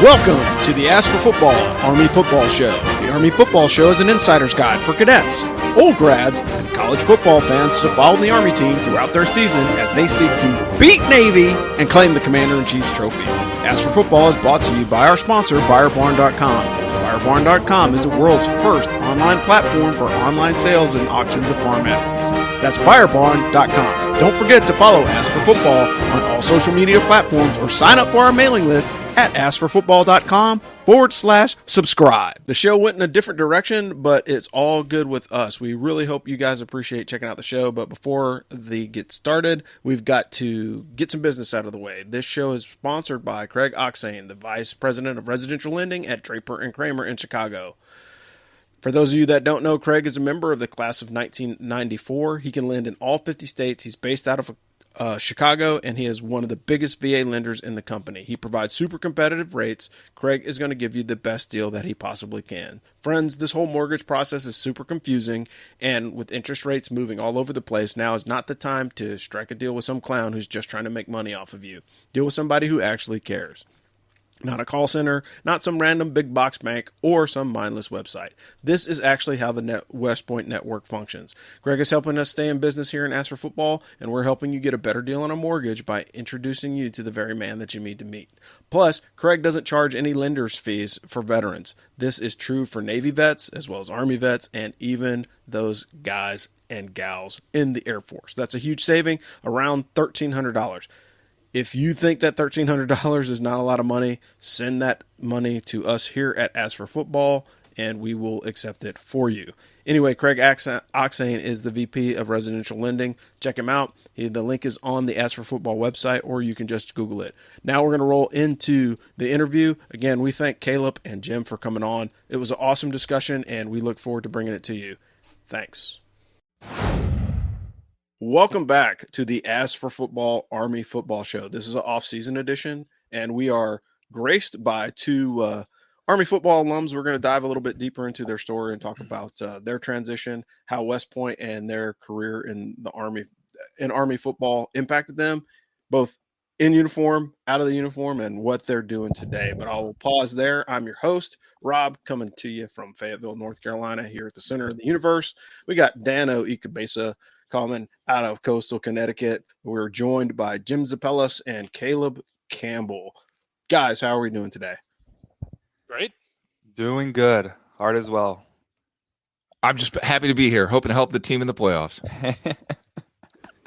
Welcome to the Ask for Football Army Football Show. The Army Football Show is an insider's guide for cadets, old grads, and college football fans to follow the Army team throughout their season as they seek to beat Navy and claim the Commander-in-Chief's trophy. Ask for Football is brought to you by our sponsor, BuyerBarn.com. BuyerBarn.com is the world's first online platform for online sales and auctions of farm animals. That's BuyerBarn.com. Don't forget to follow Ask for Football on all social media platforms or sign up for our mailing list at askforfootball.com/subscribe. The show went in a different direction, but it's all good with us. We really hope you guys appreciate checking out the show, but before they get started, we've got to get some business out of the way. This show is sponsored by Craig Oxane, the Vice President of Residential Lending at Draper and Kramer in Chicago. For those of you that don't know, Craig is a member of the class of 1994. He can lend in all 50 states. He's based out of Chicago, and he is one of the biggest VA lenders in the company. He provides super competitive rates. Craig is going to give you the best deal that he possibly can. Friends, this whole mortgage process is super confusing, and with interest rates moving all over the place, now is not the time to strike a deal with some clown who's just trying to make money off of you. Deal with somebody who actually cares. Not a call center, not some random big box bank, or some mindless website. This is actually how the West Point network functions. Greg is helping us stay in business here in Ask for Football, and we're helping you get a better deal on a mortgage by introducing you to the very man that you need to meet. Plus, Craig doesn't charge any lender's fees for veterans. This is true for Navy vets, as well as Army vets, and even those guys and gals in the Air Force. That's a huge saving, around $1,300. If you think that $1,300 is not a lot of money, send that money to us here at Ask for Football, and we will accept it for you. Anyway, Craig Oxane is the VP of Residential Lending. Check him out. The link is on the Ask for Football website, or you can just Google it. Now we're going to roll into the interview. Again, we thank Caleb and Jim for coming on. It was an awesome discussion, and we look forward to bringing it to you. Thanks. Welcome back to the Ask for Football Army Football Show. This is an off-season edition, and we are graced by two Army football alums. We're going to dive a little bit deeper into their story and talk about their transition, how West Point and their career in the Army football impacted them, both in uniform, out of the uniform, and what they're doing today. But I'll pause there. I'm your host, Rob, coming to you from Fayetteville, North Carolina, here at the center of the universe. We got Dano Ikebesa coming out of coastal Connecticut. We're joined by Jim Zopelis and Caleb Campbell. Guys, how are we doing today? Great. Doing good. Hard as well. I'm just happy to be here, hoping to help the team in the playoffs.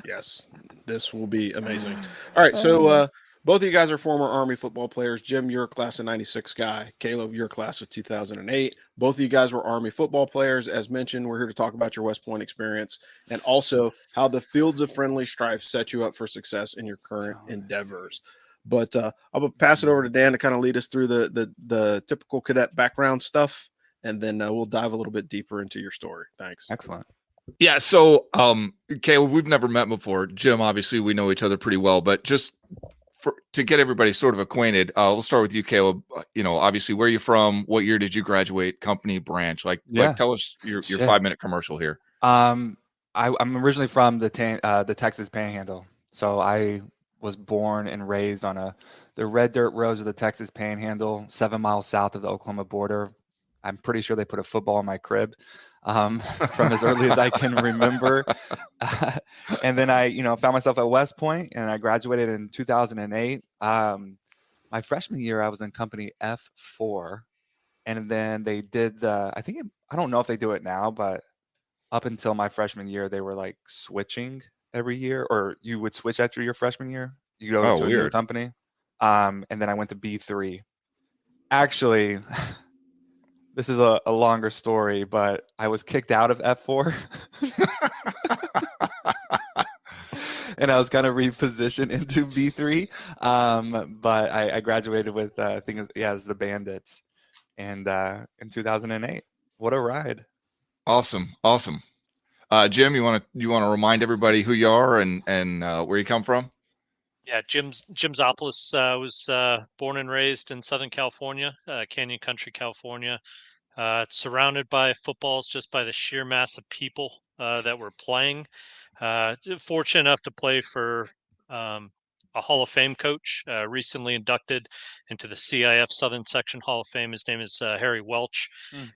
Yes, this will be amazing. All right, so both of you guys are former Army football players. Jim, you're a class of 96 guy. Caleb, you're a class of 2008. Both of you guys were Army football players. As mentioned, we're here to talk about your West Point experience and also how the fields of friendly strife set you up for success in your current endeavors. But I'll pass it over to Dan to kind of lead us through the typical cadet background stuff, and then we'll dive a little bit deeper into your story. Thanks. Excellent. Yeah, so Caleb, we've never met before. Jim, obviously, we know each other pretty well, but just to get everybody sort of acquainted, we'll start with you, Caleb. Obviously, where are you from? What year did you graduate? Company, branch? Like tell us your 5-minute commercial here. I'm originally from the Texas Panhandle, so I was born and raised on the red dirt roads of the Texas Panhandle, 7 miles south of the Oklahoma border. I'm pretty sure they put a football in my crib from as early as I can remember. And then I, found myself at West Point, and I graduated in 2008. My freshman year, I was in company F4. And then they did I don't know if they do it now, but up until my freshman year, they were like switching every year, or you would switch after your freshman year. You go to a new company. And then I went to B3. Actually, this is a longer story, but I was kicked out of F4. And I was kind of repositioned into B3. But I graduated with, as the Bandits. And in 2008. What a ride. Awesome. Jim, you want to remind everybody who you are and where you come from? Yeah, Jim Zopelis was born and raised in Southern California, Canyon Country, California. Surrounded by footballs just by the sheer mass of people that were playing. Fortunate enough to play for a Hall of Fame coach, recently inducted into the CIF Southern Section Hall of Fame. His name is Harry Welch,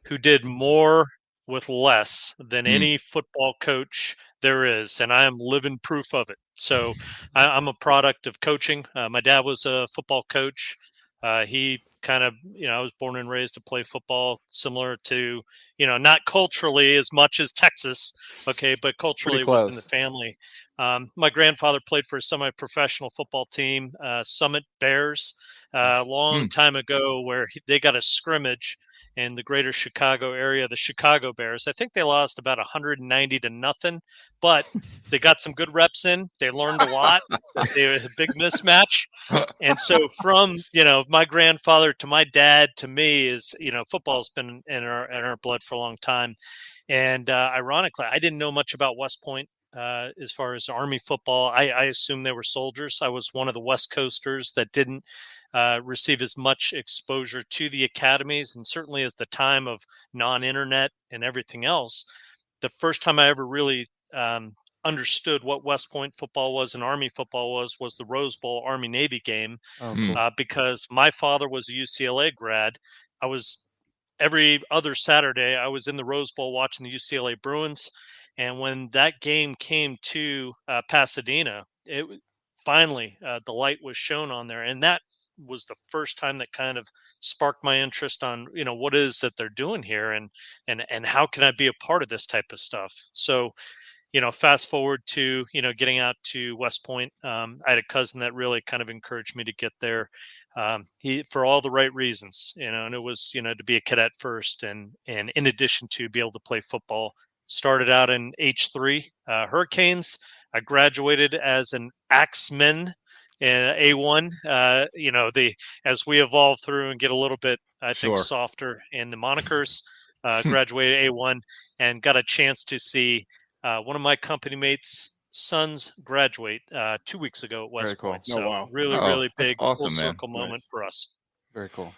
who did more with less than any football coach there is, and I am living proof of it. So I'm a product of coaching. My dad was a football coach. He kind of, I was born and raised to play football, similar to, not culturally as much as Texas, okay, but culturally within the family. My grandfather played for a semi-professional football team, Summit Bears, a long time ago, where they got a scrimmage in the greater Chicago area, the Chicago Bears. I think they lost about 190 to nothing, but they got some good reps in. They learned a lot. They were a big mismatch. And so from, my grandfather to my dad to me is, football's been in our blood for a long time. And ironically, I didn't know much about West Point. As far as Army football, I assumed they were soldiers. I was one of the West Coasters that didn't receive as much exposure to the academies, and certainly as the time of non-internet and everything else, the first time I ever really understood what West Point football was and Army football was the Rose Bowl Army-Navy game. Because my father was a UCLA grad. I was every other Saturday, I was in the Rose Bowl watching the UCLA Bruins. And when that game came to Pasadena, it finally the light was shown on there, and that was the first time that kind of sparked my interest on what it is that they're doing here, and how can I be a part of this type of stuff. So fast forward to getting out to West Point. I had a cousin that really kind of encouraged me to get there. He, for all the right reasons, and it was to be a cadet first, and in addition to be able to play football. Started out in H3 Hurricanes. I graduated as an Axeman in A1. As we evolve through and get a little bit, I think, softer in the monikers, graduated A1 and got a chance to see one of my company mates' sons graduate 2 weeks ago at West Point. So really big awesome, full circle moment for us. Very cool.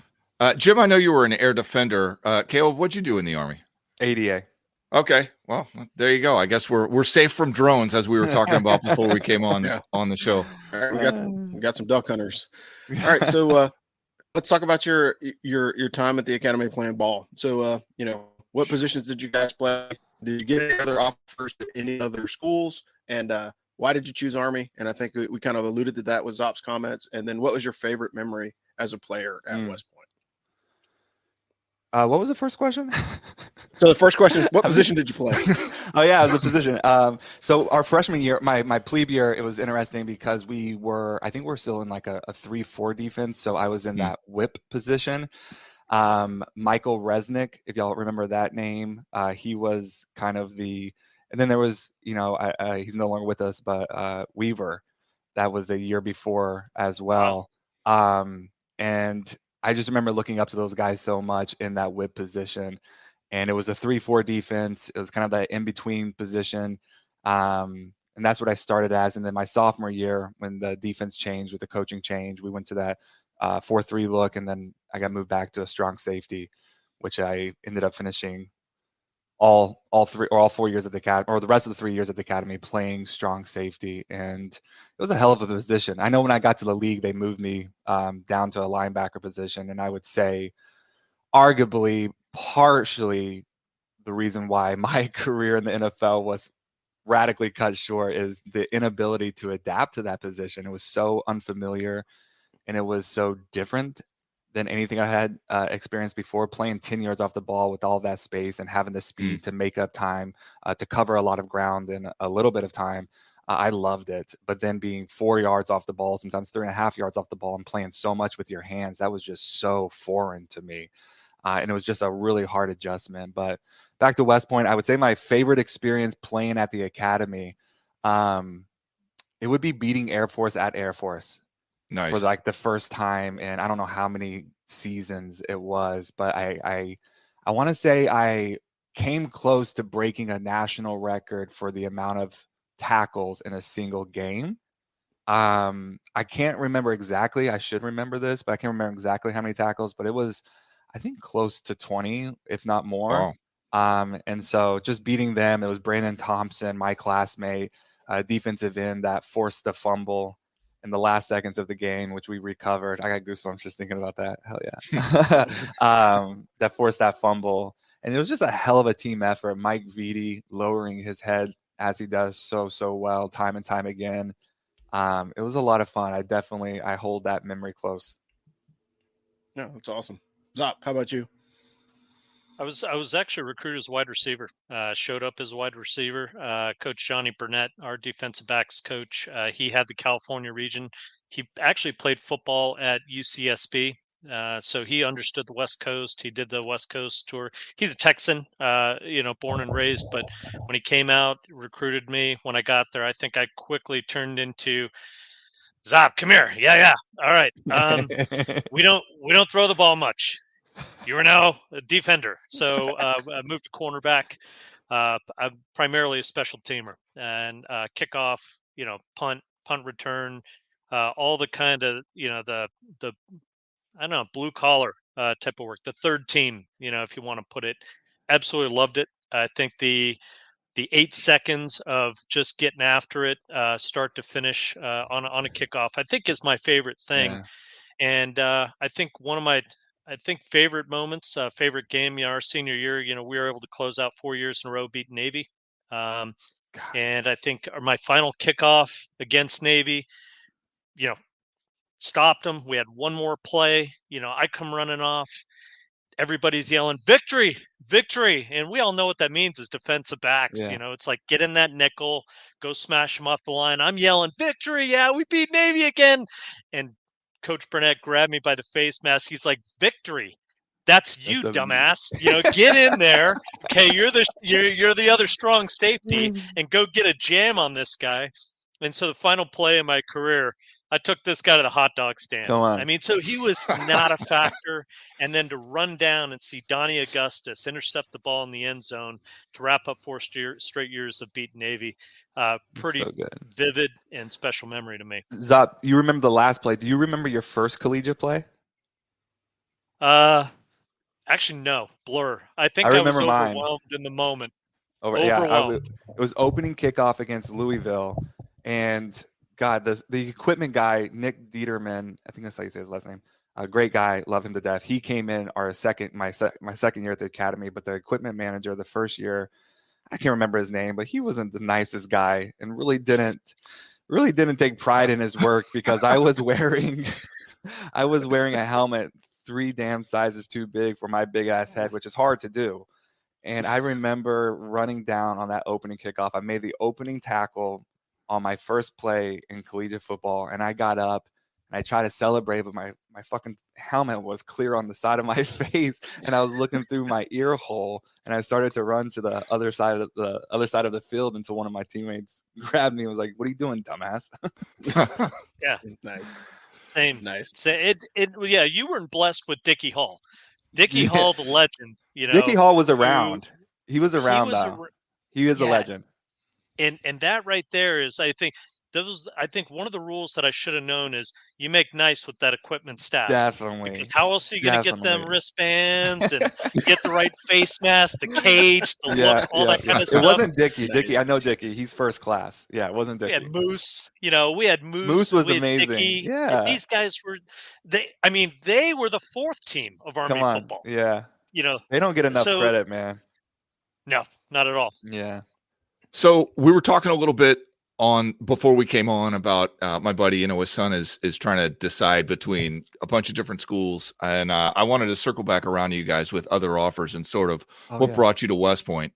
Jim, I know you were an air defender. Caleb, what'd you do in the Army? ADA. Okay, well, there you go. I guess we're safe from drones, as we were talking about before we came on the show. All right, we got some duck hunters. All right, so let's talk about your time at the academy playing ball. So what positions did you guys play? Did you get any other offers at any other schools? And why did you choose Army? And I think we kind of alluded to that with Zop's comments. And then what was your favorite memory as a player at West Point? What was the first question? So the first question is, what position did you play? Oh yeah, it was a position. So our freshman year, my plebe year, it was interesting because I think we're still in like a 3-4 defense. So I was in that whip position. Michael Resnick, if y'all remember that name, he was kind of and then there was, he's no longer with us, but Weaver, that was a year before as well. Wow. And I just remember looking up to those guys so much in that whip position, and it was a 3-4 defense. It was kind of that in-between position. And that's what I started as. And then my sophomore year, when the defense changed with the coaching change, we went to that 4-3 look. And then I got moved back to a strong safety, which I ended up finishing all 4 years at the academy, or the rest of the 3 years at the academy, playing strong safety. And it was a hell of a position. I know when I got to the league, they moved me down to a linebacker position. And I would say arguably partially the reason why my career in the NFL was radically cut short is the inability to adapt to that position. It was so unfamiliar and it was so different than anything I had experienced before, playing 10 yards off the ball with all that space and having the speed to make up time, to cover a lot of ground in a little bit of time. I loved it. But then being 4 yards off the ball, sometimes 3.5 yards off the ball, and playing so much with your hands, that was just so foreign to me. And it was just a really hard adjustment. But back to West Point, I would say my favorite experience playing at the academy, it would be beating Air Force at Air Force. Nice. For like the first time, and I don't know how many seasons it was, but I want to say I came close to breaking a national record for the amount of tackles in a single game. I can't remember exactly. I should remember this, but I can't remember exactly how many tackles, but it was, I think, close to 20, if not more. Wow. And so just beating them, it was Brandon Thompson, my classmate, defensive end, that forced the fumble in the last seconds of the game, which we recovered. I got goosebumps just thinking about that. Hell yeah. That forced that fumble. And it was just a hell of a team effort. Mike Vitti lowering his head as he does so well time and time again. It was a lot of fun. I hold that memory close. Yeah, that's awesome. Zop, how about you? I was actually recruited as a wide receiver. Showed up as a wide receiver. Coach Johnny Burnett, our defensive backs coach, he had the California region. He actually played football at UCSB. So he understood the West Coast. He did the West Coast tour. He's a Texan, born and raised. But when he came out, recruited me. When I got there, I think I quickly turned into Zop. Come here. Yeah. All right. We don't throw the ball much. You are now a defender. So I moved to cornerback. I'm primarily a special teamer and kickoff, punt return, all the kind of, the I don't know, blue collar type of work. The third team, if you want to put it. Absolutely loved it. I think the 8 seconds of just getting after it, start to finish on a kickoff, I think is my favorite thing. Yeah. And I think one of my favorite moments, favorite game, our senior year, we were able to close out 4 years in a row, beating Navy. And I think my final kickoff against Navy, stopped them. We had one more play. I come running off. Everybody's yelling, victory, victory. And we all know what that means as defensive backs. Yeah. It's like get in that nickel, go smash them off the line. I'm yelling, victory. Yeah, we beat Navy again. And Coach Burnett grabbed me by the face mask. He's like, victory. That's you, dumbass. Get in there. Okay, you're the other strong safety, and go get a jam on this guy. And so the final play of my career, I took this guy to the hot dog stand. Come on. I mean, so he was not a factor. And then to run down and see Donnie Augustus intercept the ball in the end zone to wrap up 4 straight years of beating Navy, pretty so good. Vivid and special memory to me. Zop, you remember the last play. Do you remember your first collegiate play? Actually, no. Blur. I think I was overwhelmed in the moment. It was opening kickoff against Louisville. And God, the equipment guy, Nick Dieterman, I think that's how you say his last name. A great guy, love him to death. He came in my second year at the academy, but the equipment manager the first year, I can't remember his name, but he wasn't the nicest guy and really didn't take pride in his work because I was wearing a helmet 3 damn sizes too big for my big ass head, which is hard to do. And I remember running down on that opening kickoff. I made the opening tackle on my first play in collegiate football, and I got up and I tried to celebrate, but my fucking helmet was clear on the side of my face, and I was looking through my ear hole, and I started to run to the other side of the field until one of my teammates grabbed me and was like, "What are you doing, dumbass?" Yeah, nice. Same. Nice. So yeah, you were blessed with Dickie Hall. Dickie Hall, the legend. Dickie Hall was around. He was around. He is a legend. And that right there is, I think one of the rules that I should have known is you make nice with that equipment staff. Definitely. Because how else are you going to get them wristbands and get the right face mask, the cage, the look, all that kind of stuff? It wasn't Dickie. Dickie, I know Dickie. He's first class. Yeah, it wasn't Dickie. We had Moose. We had Moose. Moose was amazing. Dickie. Yeah. These guys were they were the 4th team of Army football. Yeah. They don't get enough credit, man. No, not at all. Yeah. So we were talking a little bit before we came on about my buddy, his son is trying to decide between a bunch of different schools. And I wanted to circle back around to you guys with other offers and sort of what brought you to West Point.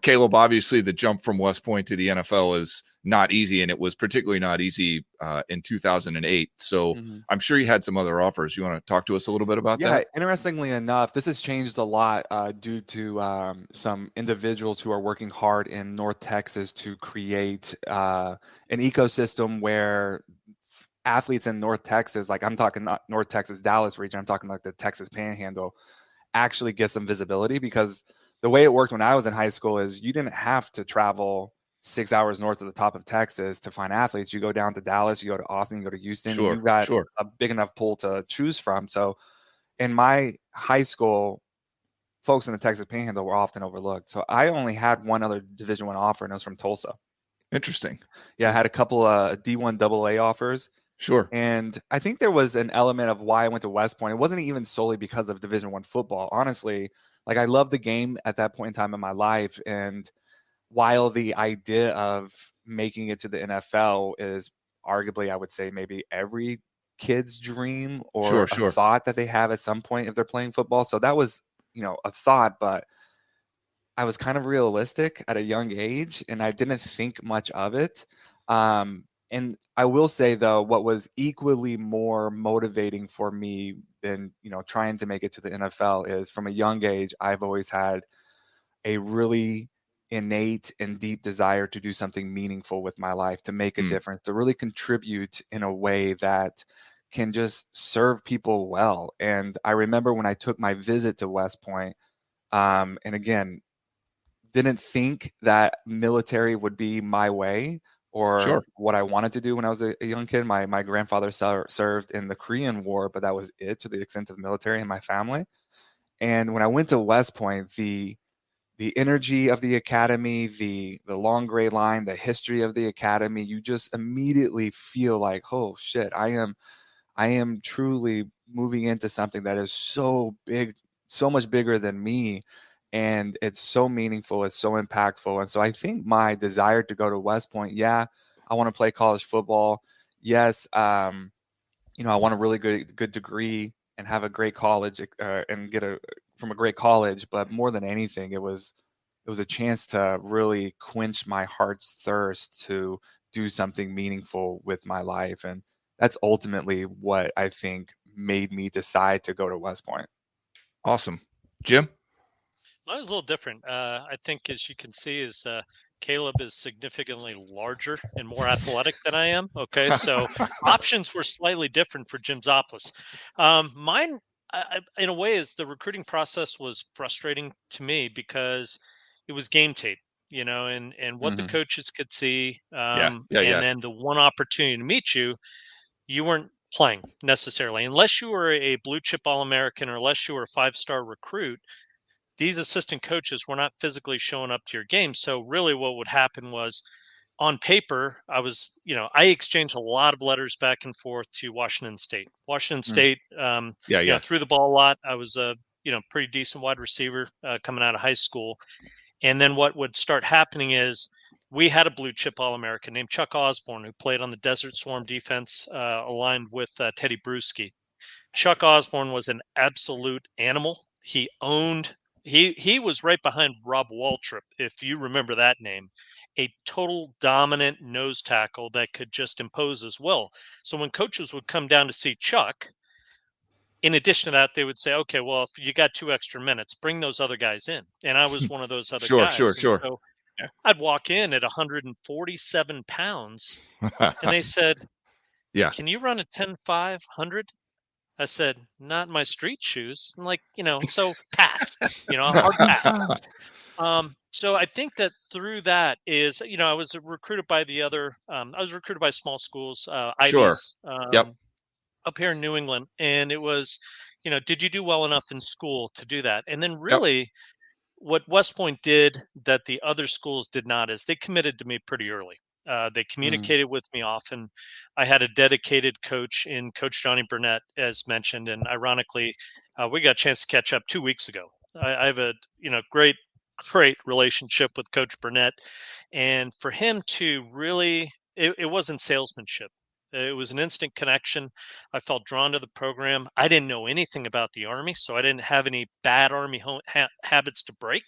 Caleb, obviously the jump from West Point to the NFL is not easy, and it was particularly not easy in 2008. So I'm sure you had some other offers. You want to talk to us a little bit about that? Yeah, interestingly enough, this has changed a lot due to some individuals who are working hard in North Texas to create an ecosystem where athletes in North Texas, like I'm talking not North Texas, Dallas region, I'm talking like the Texas Panhandle, actually get some visibility. Because the way it worked when I was in high school is you didn't have to travel 6 hours north of the top of Texas to find athletes. You go down to Dallas, you go to Austin, you go to Houston. Sure, you've got a big enough pool to choose from. So in my high school, folks in the Texas Panhandle were often overlooked. So I only had one other Division I offer, and it was from Tulsa. Interesting. Yeah, I had a couple of D1 AA offers. Sure. And I think there was an element of why I went to West Point. It wasn't even solely because of Division I football. Honestly, like I loved the game at that point in time in my life. And while the idea of making it to the NFL is arguably, I would say, maybe every kid's dream or a Sure. thought that they have at some point if they're playing football. So that was, a thought, but I was kind of realistic at a young age and I didn't think much of it. And I will say though, what was equally more motivating for me than, trying to make it to the NFL is from a young age, I've always had a really innate and deep desire to do something meaningful with my life, to make a difference, to really contribute in a way that can just serve people well. And I remember when I took my visit to West Point, and again, didn't think that military would be my way or what I wanted to do when I was a young kid. My grandfather served in the Korean War, but that was it to the extent of military in my family. And when I went to West Point, the energy of the academy, the long gray line, the history of the academy, you just immediately feel like, oh shit, I am truly moving into something that is so big, so much bigger than me. And it's so meaningful, it's so impactful. And so I think my desire to go to West Point, I want to play college football. Yes, I want a really good degree and have a great college and get from a great college. But more than anything, it was a chance to really quench my heart's thirst to do something meaningful with my life. And that's ultimately what I think made me decide to go to West Point. Awesome. Jim? Mine was a little different. I think, as you can see, is Caleb is significantly larger and more athletic than I am. Okay, so options were slightly different for Jim Zopelis. Mine, in a way, is the recruiting process was frustrating to me because it was game tape, and what the coaches could see, and then the one opportunity to meet you, you weren't playing necessarily unless you were a blue chip All-American or unless you were a 5-star recruit. These assistant coaches were not physically showing up to your game. So really what would happen was on paper, I exchanged a lot of letters back and forth to Washington State. Threw the ball a lot. I was a, pretty decent wide receiver coming out of high school. And then what would start happening is we had a blue chip All-American named Chuck Osborne who played on the Desert Swarm defense aligned with Teddy Bruschi. Chuck Osborne was an absolute animal. He was right behind Rob Waltrip, if you remember that name, a total dominant nose tackle that could just impose as well. So when coaches would come down to see Chuck, in addition to that, they would say, okay, well, if you got 2 extra minutes, bring those other guys in. And I was one of those other guys. Sure. So I'd walk in at 147 pounds and they said, can you run a 10.5 100? I said, not in my street shoes. I'm like, so pass, a hard pass. So I think that through that is, I was recruited by small schools, Ivies, up here in New England. And it was, did you do well enough in school to do that? And then really what West Point did that the other schools did not is they committed to me pretty early. They communicated with me often. I had a dedicated coach in Coach Johnny Burnett, as mentioned, and ironically, we got a chance to catch up 2 weeks ago. I have a great relationship with Coach Burnett, and for him to really, it wasn't salesmanship. It was an instant connection. I felt drawn to the program. I didn't know anything about the Army, so I didn't have any bad Army habits to break.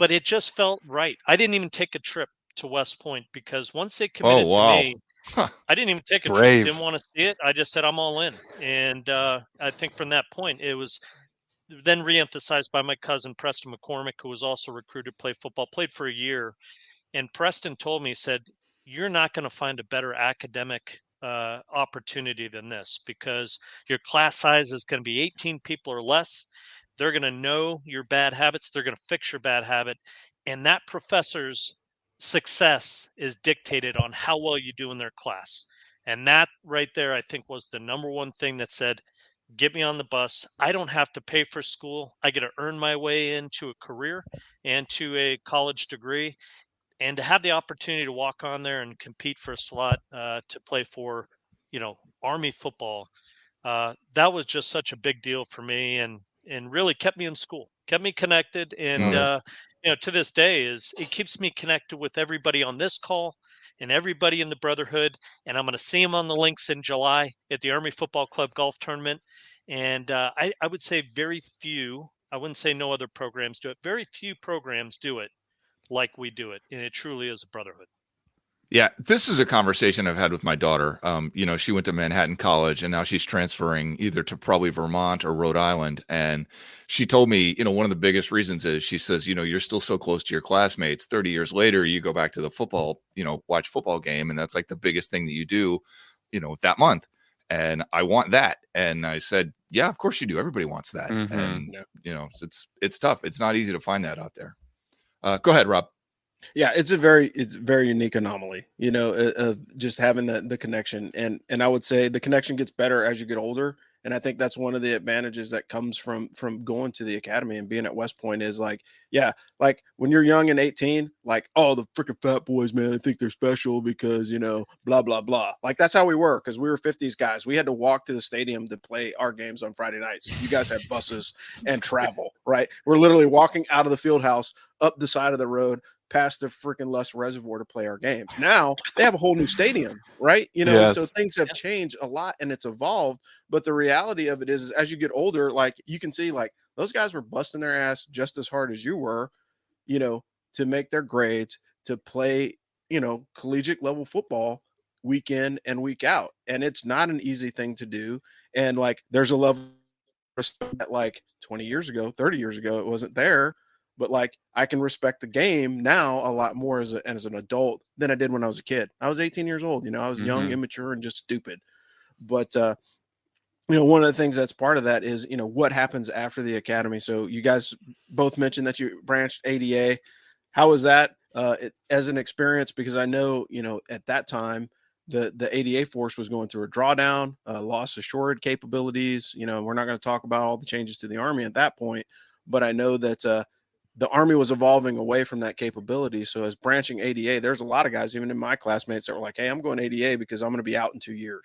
But it just felt right. I didn't even take a trip to West Point because once they committed to me, I didn't even take a trip. Didn't want to see it. I just said I'm all in. And I think from that point, it was then reemphasized by my cousin Preston McCormick, who was also recruited to play football, played for a year. And Preston told me, he said, you're not going to find a better academic opportunity than this because your class size is going to be 18 people or less. They're going to know your bad habits. They're going to fix your bad habit. And that professor's success is dictated on how well you do in their class. And that right there, I think, was the number one thing that said, get me on the bus. I don't have to pay for school. I get to earn my way into a career and to a college degree. And to have the opportunity to walk on there and compete for a slot to play for Army football, that was just such a big deal for me, and really kept me in school, kept me connected, and to this day it keeps me connected with everybody on this call and everybody in the Brotherhood. And I'm going to see them on the links in July at the Army Football Club golf tournament. And I would say very few, I wouldn't say no other programs do it. Very few programs do it like we do it, and it truly is a brotherhood. Yeah, this is a conversation I've had with my daughter. She went to Manhattan College, and now she's transferring either to probably Vermont or Rhode Island. And she told me, one of the biggest reasons is she says, you're still so close to your classmates. 30 years later, you go back to the football, watch football game, and that's like the biggest thing that you do, that month. And I want that. And I said, yeah, of course you do. Everybody wants that. Mm-hmm. And it's tough. It's not easy to find that out there. Go ahead, Rob. Yeah, it's a very unique anomaly, just having the connection. And I would say the connection gets better as you get older. And I think that's one of the advantages that comes from going to the academy and being at West Point is like when you're young and 18, like, oh, the freaking fat boys, man, I think they're special because, blah, blah, blah. Like that's how we were, because we were 50s guys. We had to walk to the stadium to play our games on Friday nights. You guys had buses and travel, right? We're literally walking out of the field house up the side of the road past the freaking Lust Reservoir to play our games. Now they have a whole new stadium, right? Yes. So things have changed a lot and it's evolved. But the reality of it is as you get older, like you can see, like those guys were busting their ass just as hard as you were, to make their grades, to play, collegiate level football week in and week out. And it's not an easy thing to do. And like, there's a level of respect that like 20 years ago, 30 years ago, it wasn't there. But like I can respect the game now a lot more as an adult than I did when I was a kid. I was 18 years old. I was young, immature, and just stupid. But one of the things that's part of that is what happens after the academy. So you guys both mentioned that you branched ADA. How was that as an experience? Because I know at that time the ADA force was going through a drawdown, loss assured capabilities. We're not going to talk about all the changes to the Army at that point, but I know that the Army was evolving away from that capability. So as branching ADA, there's a lot of guys, even in my classmates, that were like, hey, I'm going ADA because I'm going to be out in 2 years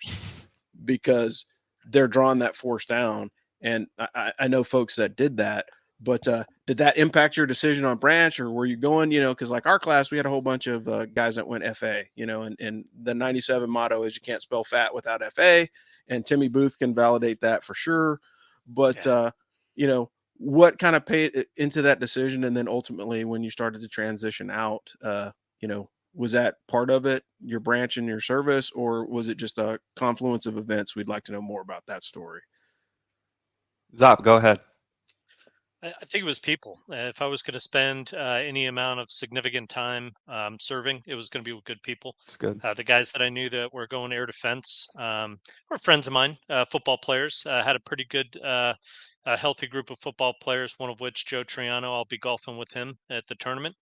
because they're drawing that force down. And I know folks that did that, but did that impact your decision on branch, or were you going, because like our class, we had a whole bunch of guys that went FA, and the 97 motto is you can't spell fat without FA. And Timmy Booth can validate that for sure. But, what kind of paid into that decision? And then ultimately when you started to transition out, was that part of it, your branch and your service, or was it just a confluence of events? We'd like to know more about that story. Zop, go ahead. I think it was people. If I was going to spend any amount of significant time serving, it was going to be with good people. That's good. The guys that I knew that were going air defense were friends of mine, football players. Had a pretty good a healthy group of football players, one of which Joe Triano. I'll be golfing with him at the tournament.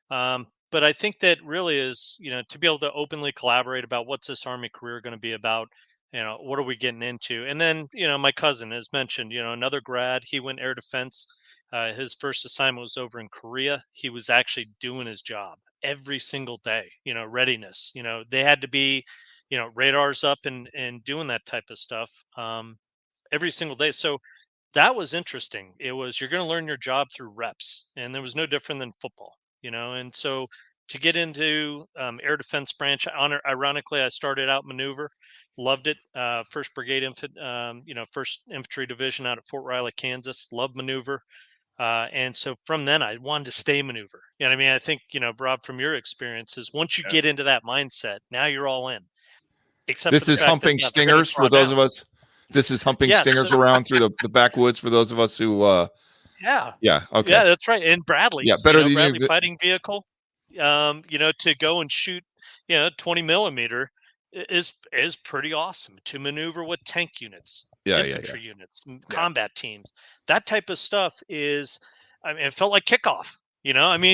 But I think that really is, to be able to openly collaborate about what's this Army career going to be about, what are we getting into? And then, my cousin has mentioned, another grad, he went air defense. His first assignment was over in Korea. He was actually doing his job every single day, readiness, they had to be, radars up and doing that type of stuff every single day. So that was interesting. It was, you're going to learn your job through reps, and there was no different than football, and so to get into air defense branch, ironically, I started out maneuver, loved it. 1st Brigade Infantry, 1st Infantry Division out at Fort Riley, Kansas, loved maneuver. And so from then I wanted to stay maneuver. I think, Rob, from your experiences, once you get into that mindset, now you're all in. Except this is humping stingers for those of us. This is humping stingers around through the backwoods for those of us who okay. Yeah, that's right. And Bradley's, better than Bradley fighting vehicle, to go and shoot 20 millimeter is pretty awesome. To maneuver with tank units, infantry units, combat teams, that type of stuff is, it felt like kickoff,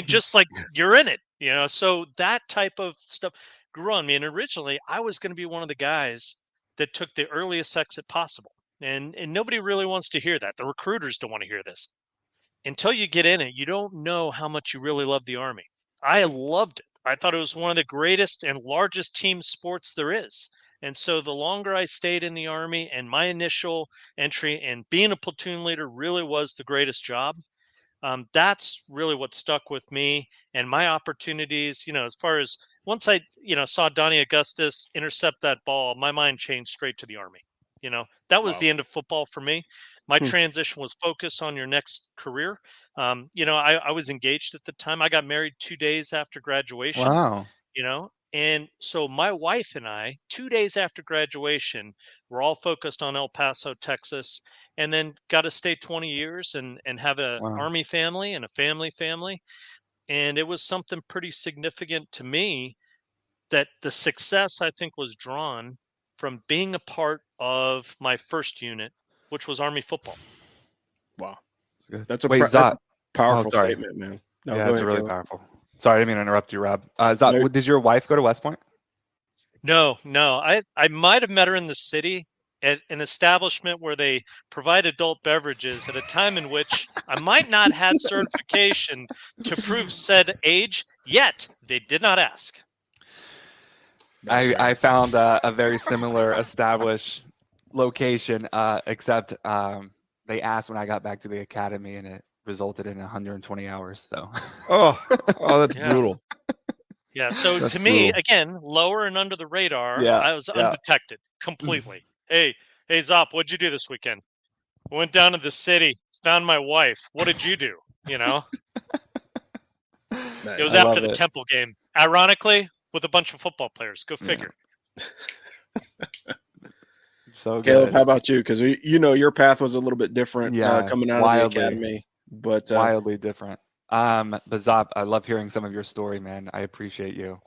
just like you're in it, so that type of stuff grew on me. And originally I was going to be one of the guys that took the earliest exit possible. And nobody really wants to hear that. The recruiters don't want to hear this. Until you get in it, you don't know how much you really love the Army. I loved it. I thought it was one of the greatest and largest team sports there is. And so the longer I stayed in the Army, and my initial entry and being a platoon leader really was the greatest job. That's really what stuck with me and my opportunities, as far as once I, saw Donnie Augustus intercept that ball, my mind changed straight to the Army. That was Wow. the end of football for me. My Hmm. transition was focus on your next career. I was engaged at the time. I got married 2 days after graduation, Wow. and so my wife and I, 2 days after graduation, were all focused on El Paso, Texas, and then got to stay 20 years and have a Wow. Army family and a family. And it was something pretty significant to me that the success, I think, was drawn from being a part of my first unit, which was Army football. Wow. That's good. That's a Wait, that's a Zot. powerful sorry. statement, man. No, Yeah, go it's ahead, really Caleb. powerful. Sorry, I didn't mean to interrupt you, Rob. Zot, No. did your wife go to West Point? No. I might have met her in the city at an establishment where they provide adult beverages at a time in which I might not had certification to prove said age, yet they did not ask. That's fair. I found a very similar established location, except they asked when I got back to the academy, and it resulted in 120 hours. So, Oh, that's Yeah. brutal. Yeah. So That's to me, brutal. again, lower and under the radar, Yeah, I was yeah. undetected completely. Hey, Zop, what'd you do this weekend? I went down to the city, found my wife. What did you do? It was I after love the it. Temple game. Ironically, with a bunch of football players. Go figure. So Caleb, good. how about you? Because your path was a little bit different Yeah, coming out wildly. of the academy, but Wildly different. But Zop, I love hearing some of your story, man. I appreciate you.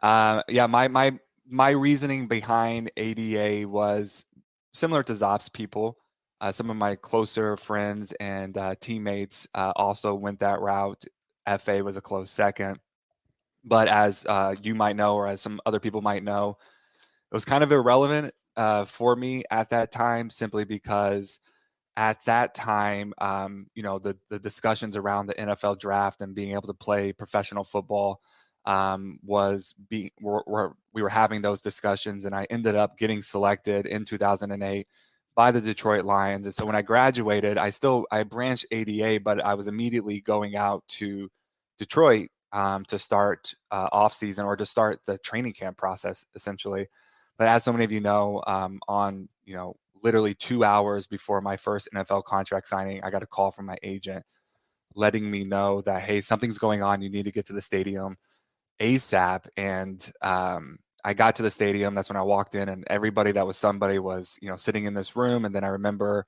Yeah, my reasoning behind ADA was similar to Zop's people. Some of my closer friends and teammates also went that route. FA was a close second. But as you might know, or as some other people might know, it was kind of irrelevant for me at that time, simply because at that time, the discussions around the NFL draft and being able to play professional football we were having those discussions, and I ended up getting selected in 2008 by the Detroit Lions. And so when I graduated, I branched ADA, but I was immediately going out to Detroit to start off season, or to start the training camp process, essentially. But as so many of you know, on literally 2 hours before my first NFL contract signing, I got a call from my agent letting me know that, hey, something's going on. You need to get to the stadium ASAP. And I got to the stadium. That's when I walked in, and everybody that was somebody was, sitting in this room. And then I remember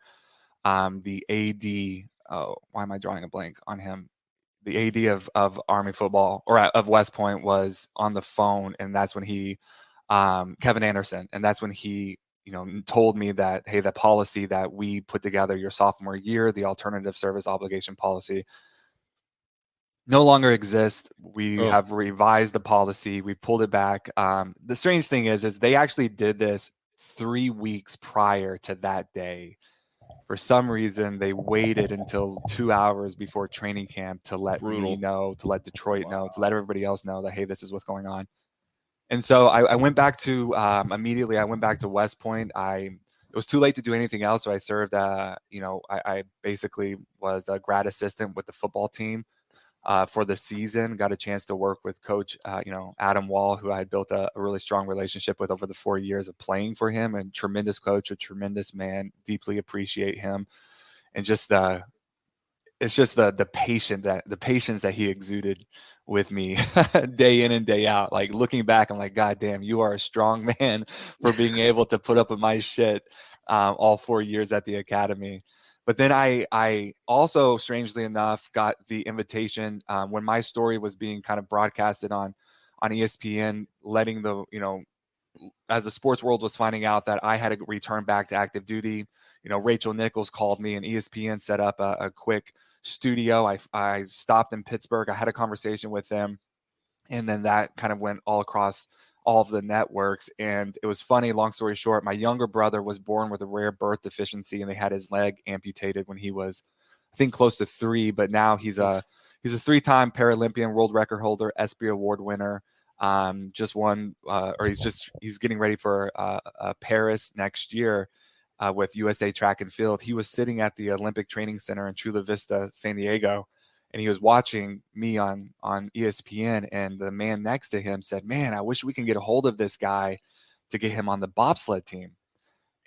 the AD. Oh, why am I drawing a blank on him? The AD of Army football, or of West Point, was on the phone, and that's when he, Kevin Anderson, and that's when he, told me that, hey, the policy that we put together your sophomore year, the alternative service obligation policy, no longer exists. We have revised the policy. We pulled it back. The strange thing is they actually did this 3 weeks prior to that day. For some reason, they waited until 2 hours before training camp to let me know, to let Detroit know, to let everybody else know that, hey, this is what's going on. And so I went back to immediately. I went back to West Point. It was too late to do anything else, so I served. I basically was a grad assistant with the football team for the season. Got a chance to work with Coach, Adam Wall, who I had built a really strong relationship with over the 4 years of playing for him. And tremendous coach, a tremendous man. Deeply appreciate him, and just the patience that he exuded with me day in and day out. Like, looking back, I'm like, God damn, you are a strong man for being able to put up with my shit all 4 years at the academy. But then I also, strangely enough, got the invitation when my story was being kind of broadcasted on ESPN, letting as the sports world was finding out that I had to return back to active duty. Rachel Nichols called me, and ESPN set up a quick studio. I stopped in Pittsburgh. I had a conversation with them, and then that kind of went all across all of the networks. And it was funny, long story short, my younger brother was born with a rare birth deficiency, and they had his leg amputated when he was, I think, close to 3. But now he's a 3-time Paralympian, world record holder, ESPY award winner. just won, or he's getting ready for Paris next year with USA Track and Field. He was sitting at the Olympic Training Center in Chula Vista, San Diego, and he was watching me on ESPN, and the man next to him said, "Man, I wish we can get a hold of this guy to get him on the bobsled team."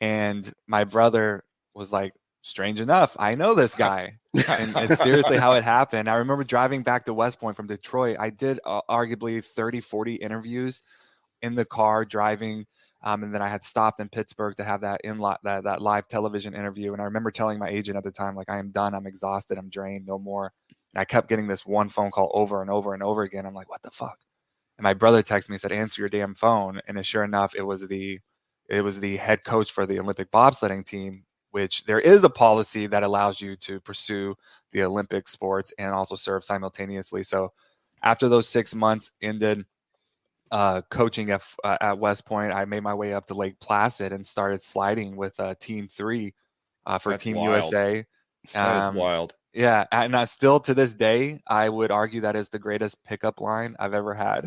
And my brother was like, "Strange enough, I know this guy." And it's seriously how it happened. I remember driving back to West Point from Detroit. I did arguably 30, 40 interviews in the car driving. And then I had stopped in Pittsburgh to have that that live television interview. And I remember telling my agent at the time, like, "I am done. I'm exhausted. I'm drained. No more." And I kept getting this one phone call over and over and over again. I'm like, "What the fuck?" And my brother texted me and said, "Answer your damn phone." And sure enough, it was the head coach for the Olympic bobsledding team, which there is a policy that allows you to pursue the Olympic sports and also serve simultaneously. So after those 6 months ended coaching at West Point, I made my way up to Lake Placid and started sliding with Team 3 for That's Team wild. USA. That is wild. Yeah, and still to this day, I would argue that is the greatest pickup line I've ever had.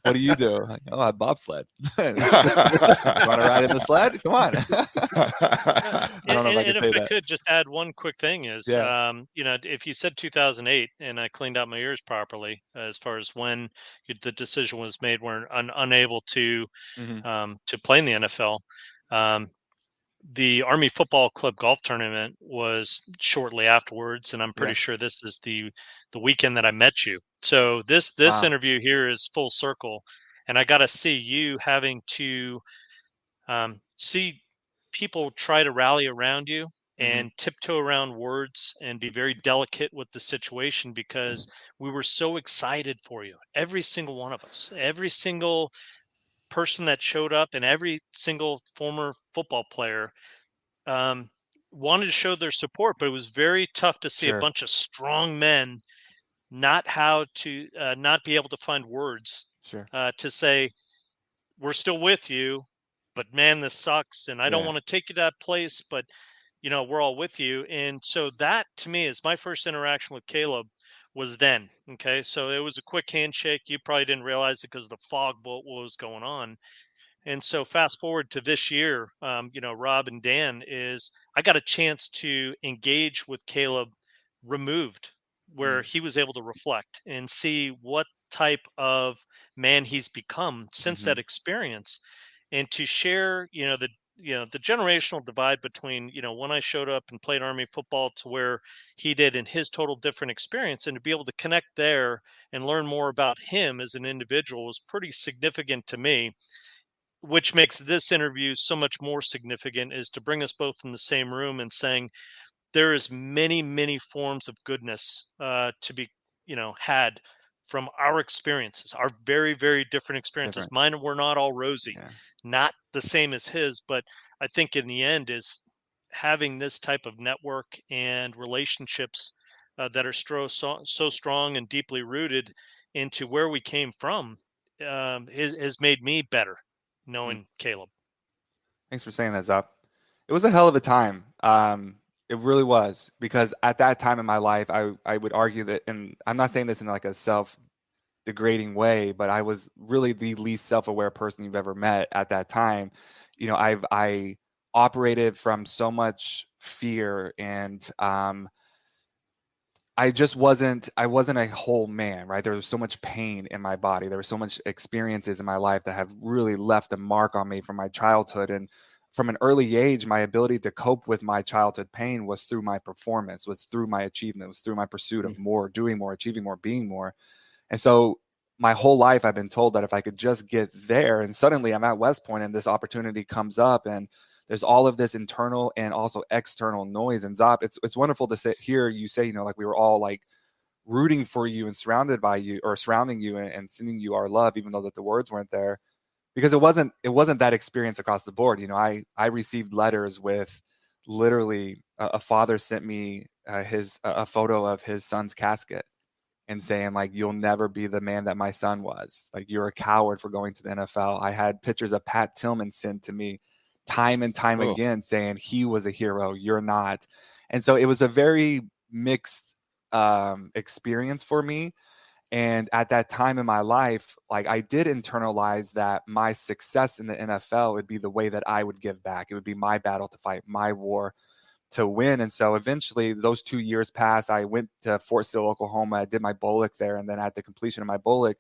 "What do you do?" Like, "Oh, I bobsled." "You want to ride in the sled? Come on." I don't know if I could say if I that. could just add one quick thing is, Yeah. if you said 2008 and I cleaned out my ears properly, as far as when the decision was made, we're unable to Mm-hmm. play in the NFL. The Army Football Club golf tournament was shortly afterwards, and I'm pretty Yeah. sure this is the weekend that I met you. So this Wow. interview here is full circle, and I got to see you having to see people try to rally around you Mm-hmm. and tiptoe around words and be very delicate with the situation, because we were so excited for you. Every single one of us, every single person that showed up, and every single former football player um, wanted to show their support. But it was very tough to see a Sure. bunch of strong men not be able to find words Sure. to say, "We're still with you, but man, this sucks, and I don't Yeah. want to take you to that place, but we're all with you." And so that, to me, is my first interaction with Caleb was then. Okay, so it was a quick handshake. You probably didn't realize it because of the fog, what was going on. And so fast forward to this year, Rob and Dan, is I got a chance to engage with Caleb removed, where he was able to reflect and see what type of man he's become since Mm-hmm. that experience, and to share, the generational divide between, when I showed up and played Army football to where he did in his total different experience, and to be able to connect there and learn more about him as an individual was pretty significant to me. Which makes this interview so much more significant, is to bring us both in the same room and saying there is many, many forms of goodness to be, had from our experiences, our very, very different experiences. Different. Mine were not all rosy, Yeah. not the same as his, but I think in the end is having this type of network and relationships that are so strong and deeply rooted into where we came from, has made me better Mm. knowing Caleb. Thanks for saying that, Zop. It was a hell of a time. It really was, because at that time in my life, I would argue that, and I'm not saying this in like a self-degrading way, but I was really the least self-aware person you've ever met at that time. I operated from so much fear, and I wasn't a whole man, right? There was so much pain in my body. There were so much experiences in my life that have really left a mark on me from my childhood. And from an early age, my ability to cope with my childhood pain was through my performance, was through my achievement, was through my pursuit of more, doing more, achieving more, being more. And so my whole life I've been told that if I could just get there, and suddenly I'm at West Point and this opportunity comes up, and there's all of this internal and also external noise. And Zop, it's wonderful to hear you say, like we were all like rooting for you and surrounded by you, or surrounding you, and sending you our love, even though that the words weren't there, because it wasn't that experience across the board. I received letters with literally a father sent me a photo of his son's casket and saying, like, "You'll never be the man that my son was. Like, you're a coward for going to the NFL." I had pictures of Pat Tillman sent to me time and time again saying he was a hero, you're not. And so it was a very mixed experience for me. And at that time in my life, like I did internalize that my success in the NFL would be the way that I would give back. It would be my battle to fight, my war to win. And so eventually those 2 years passed. I went to Fort Sill, Oklahoma. I did my BOLIC there. And then at the completion of my BOLIC,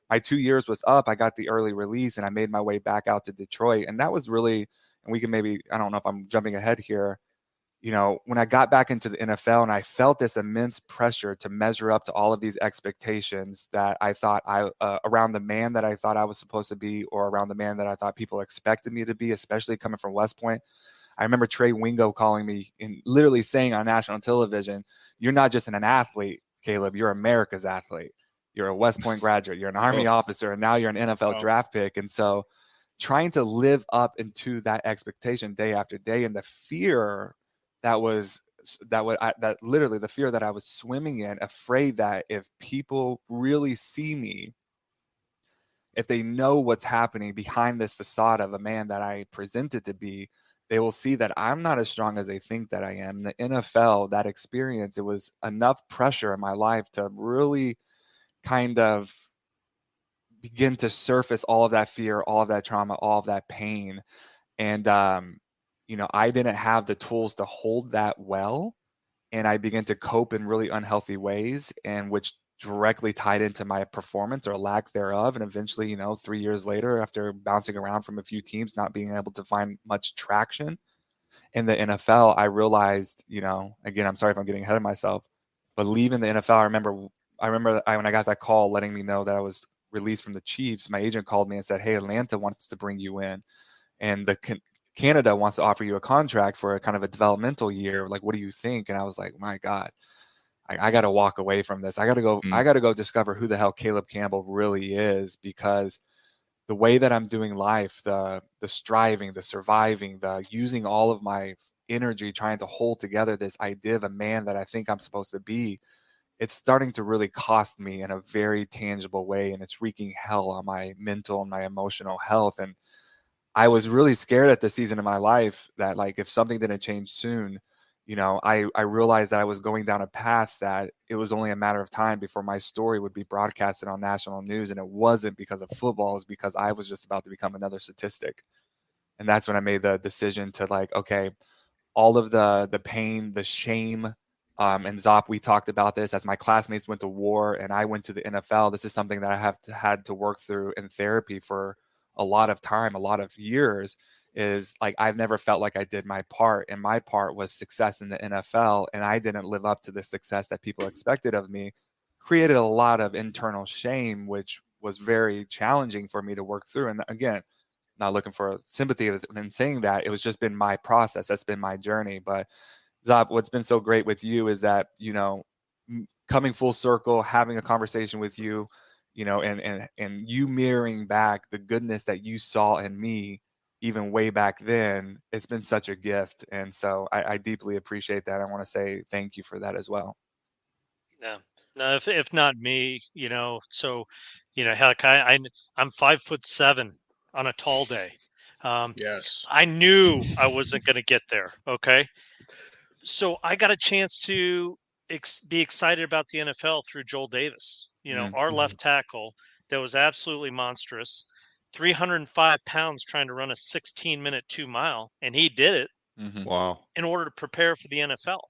my 2 years was up. I got the early release and I made my way back out to Detroit. And that was really, and we can maybe, I don't know if I'm jumping ahead here, you know, when I got back into the NFL and I felt this immense pressure to measure up to all of these expectations that I thought around the man that I thought I was supposed to be, or around the man that I thought people expected me to be, especially coming from West Point. I remember Trey Wingo calling me and literally saying on national television, "You're not just an athlete, Caleb, you're America's athlete. You're a West Point graduate, you're an Army officer, and now you're an NFL draft pick." And so trying to live up into that expectation day after day, and the fear that literally the fear that I was swimming in, afraid that if people really see me, if they know what's happening behind this facade of a man that I presented to be, they will see that I'm not as strong as they think that I am. The NFL, that experience, it was enough pressure in my life to really kind of begin to surface all of that fear, all of that trauma, all of that pain. And, you know, I didn't have the tools to hold that well. And I began to cope in really unhealthy ways, and which directly tied into my performance or lack thereof. And eventually, you know, 3 years later, after bouncing around from a few teams, not being able to find much traction in the NFL, I realized, you know, again, I'm sorry if I'm getting ahead of myself, but leaving the NFL, I remember when I got that call letting me know that I was released from the Chiefs, my agent called me and said, "Hey, Atlanta wants to bring you in, and Canada wants to offer you a contract for a kind of a developmental year. Like, what do you think?" And I was like, my God, I got to walk away from this. I got to go. I got to go discover who the hell Caleb Campbell really is, because the way that I'm doing life, the striving, the surviving, the using all of my energy trying to hold together this idea of a man that I think I'm supposed to be, it's starting to really cost me in a very tangible way, and it's wreaking hell on my mental and my emotional health. And I was really scared at this season of my life that, like, if something didn't change soon, you know, I realized that I was going down a path that it was only a matter of time before my story would be broadcasted on national news. And it wasn't because of football, it was because I was just about to become another statistic. And that's when I made the decision to, like, okay, all of the pain, the shame, and Zop, we talked about this as my classmates went to war and I went to the NFL. This is something that I had to work through in therapy for a lot of time, a lot of years. Is like, I've never felt like I did my part, and my part was success in the NFL, and I didn't live up to the success that people expected of me. Created a lot of internal shame, which was very challenging for me to work through. And again, not looking for sympathy in saying that, it was just been my process. That's been my journey. But Zop, what's been so great with you is that, you know, coming full circle, having a conversation with you, you know, and you mirroring back the goodness that you saw in me even way back then, it's been such a gift. And so I deeply appreciate that. I want to say thank you for that as well. Yeah. No, if not me, you know, so, you know, heck, I'm 5'7" on a tall day. Yes. I knew I wasn't going to get there. Okay. So I got a chance to be excited about the NFL through Joel Davis, you know, our left tackle that was absolutely monstrous, 305 pounds trying to run a 16-minute 2-mile. And he did it Wow. in order to prepare for the NFL.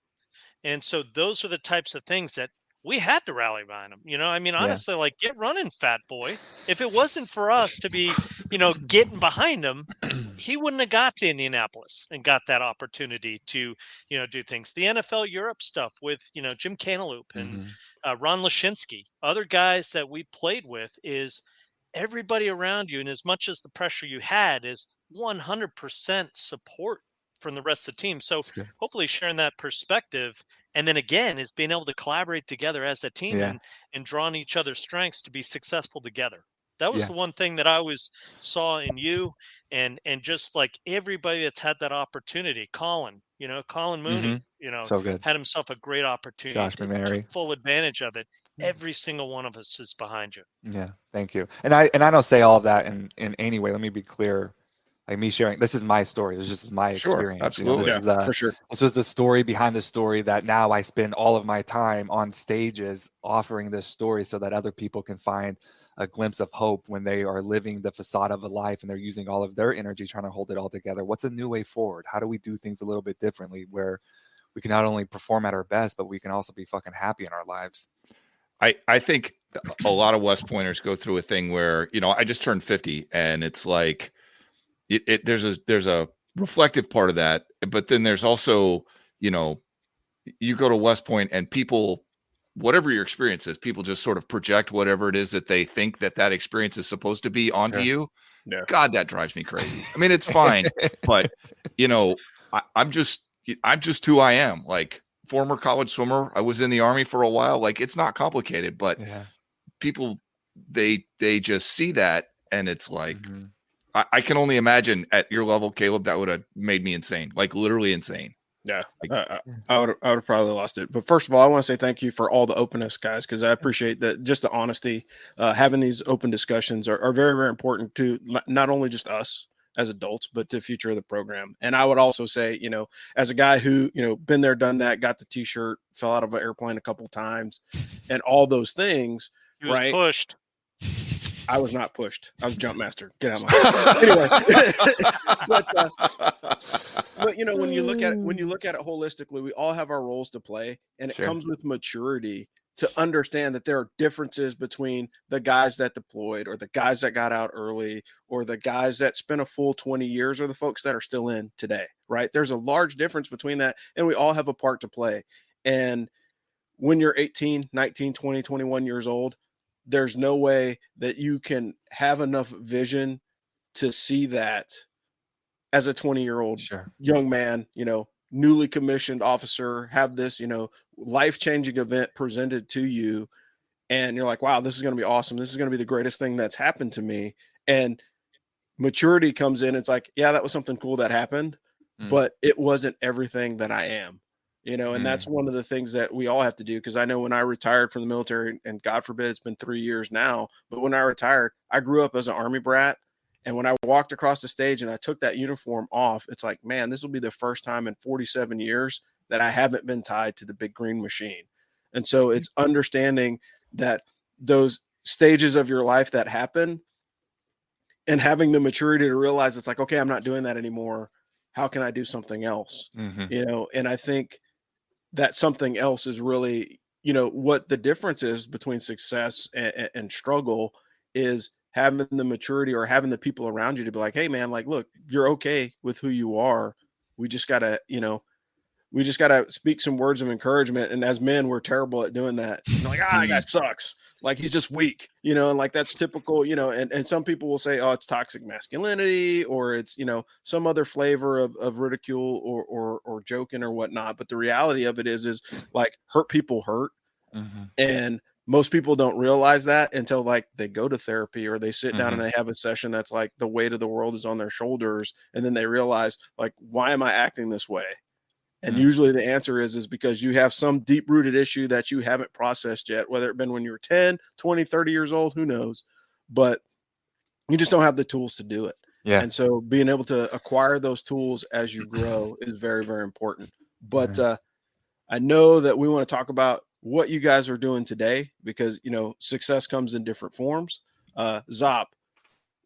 And so those are the types of things that we had to rally behind him. You know, I mean, honestly, like, get running, fat boy. If it wasn't for us to be, you know, getting behind him, he wouldn't have got to Indianapolis and got that opportunity to, you know, do things. The NFL Europe stuff with, you know, Jim Cantaloupe and Ron Lashinsky, other guys that we played with, is everybody around you. And as much as the pressure you had is 100% support from the rest of the team. So hopefully sharing that perspective, and then again is being able to collaborate together as a team and draw on each other's strengths to be successful together. That was the one thing that I always saw in you, and just like everybody that's had that opportunity. Colin Mooney, you know, so good. had himself a great opportunity. Josh Took full advantage of it. Every single one of us is behind you. Yeah, thank you. And I don't say all of that in any way. Let me be clear. like me sharing. This is my story. This is just my Sure, experience. absolutely. For sure. This was the story behind the story that now I spend all of my time on stages offering this story so that other people can find a glimpse of hope when they are living the facade of a life and they're using all of their energy trying to hold it all together. What's a new way forward? How do we do things a little bit differently where we can not only perform at our best, but we can also be fucking happy in our lives? I think a lot of West Pointers go through a thing where, I just turned 50 and it's like there's a reflective part of that, but then there's also, you go to West Point and people, whatever your experience is, people just sort of project whatever it is that they think that experience is supposed to be onto you. Yeah. God, that drives me crazy. I mean, it's fine, but I'm just who I am. Like, former college swimmer. I was in the Army for a while. Like, it's not complicated, but people, they just see that. And it's like, I can only imagine at your level, Caleb, that would have made me insane, like literally insane. Yeah. I would have probably lost it. But first of all, I want to say thank you for all the openness, guys, because I appreciate that. Just the honesty, having these open discussions are very, very important to not only just us as adults, but to the future of the program. And I would also say, as a guy who, been there, done that, got the t-shirt, fell out of an airplane a couple of times and all those things, he was right? Pushed. I was not pushed. I was jump master. Get out of my anyway. But when you look at it holistically, we all have our roles to play, and it comes with maturity to understand that there are differences between the guys that deployed or the guys that got out early or the guys that spent a full 20 years or the folks that are still in today, right? There's a large difference between that, and we all have a part to play. And when you're 18, 19, 20, 21 years old, there's no way that you can have enough vision to see that as a 20-year-old young man, newly commissioned officer, have this, life-changing event presented to you. And you're like, wow, this is going to be awesome. This is going to be the greatest thing that's happened to me. And maturity comes in. It's like, yeah, that was something cool that happened, but it wasn't everything that I am. And that's one of the things that we all have to do. Because I know when I retired from the military, and God forbid it's been 3 years now, but when I retired, I grew up as an Army brat. And when I walked across the stage and I took that uniform off, it's like, man, this will be the first time in 47 years that I haven't been tied to the big green machine. And so it's understanding that those stages of your life that happen and having the maturity to realize it's like, okay, I'm not doing that anymore. How can I do something else? And I think that something else is really, what the difference is between success and struggle is having the maturity or having the people around you to be like, hey man, like, look, you're okay with who you are. We just gotta, speak some words of encouragement. And as men, we're terrible at doing that. Like, that guy sucks. Like, he's just weak, and like, that's typical, and some people will say, oh, it's toxic masculinity, or it's, some other flavor of ridicule or joking or whatnot. But the reality of it is like, hurt people hurt. And most people don't realize that until like they go to therapy or they sit down and they have a session that's like the weight of the world is on their shoulders. And then they realize, like, why am I acting this way? And usually the answer is because you have some deep rooted issue that you haven't processed yet, whether it been when you were 10, 20, 30 years old, who knows, but you just don't have the tools to do it. Yeah. And so being able to acquire those tools as you grow is very, very important. But I know that we want to talk about what you guys are doing today because, success comes in different forms. Zop,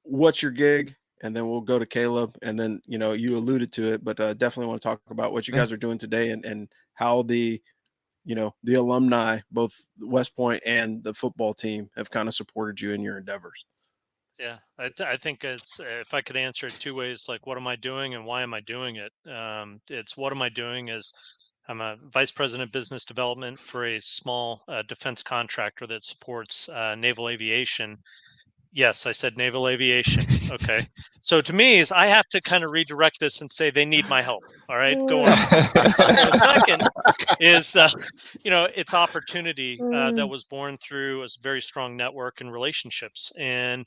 what's your gig? And then we'll go to Caleb. And then, you alluded to it, but definitely want to talk about what you guys are doing today and how the alumni, both West Point and the football team, have kind of supported you in your endeavors. Yeah, I think it's, if I could answer it two ways, like, what am I doing and why am I doing it? It's what am I doing is I'm a vice president of business development for a small defense contractor that supports naval aviation. Yes, I said naval aviation. Okay. So to me is I have to kind of redirect this and say they need my help. All right, go on. The second is, it's opportunity that was born through a very strong network and relationships. And,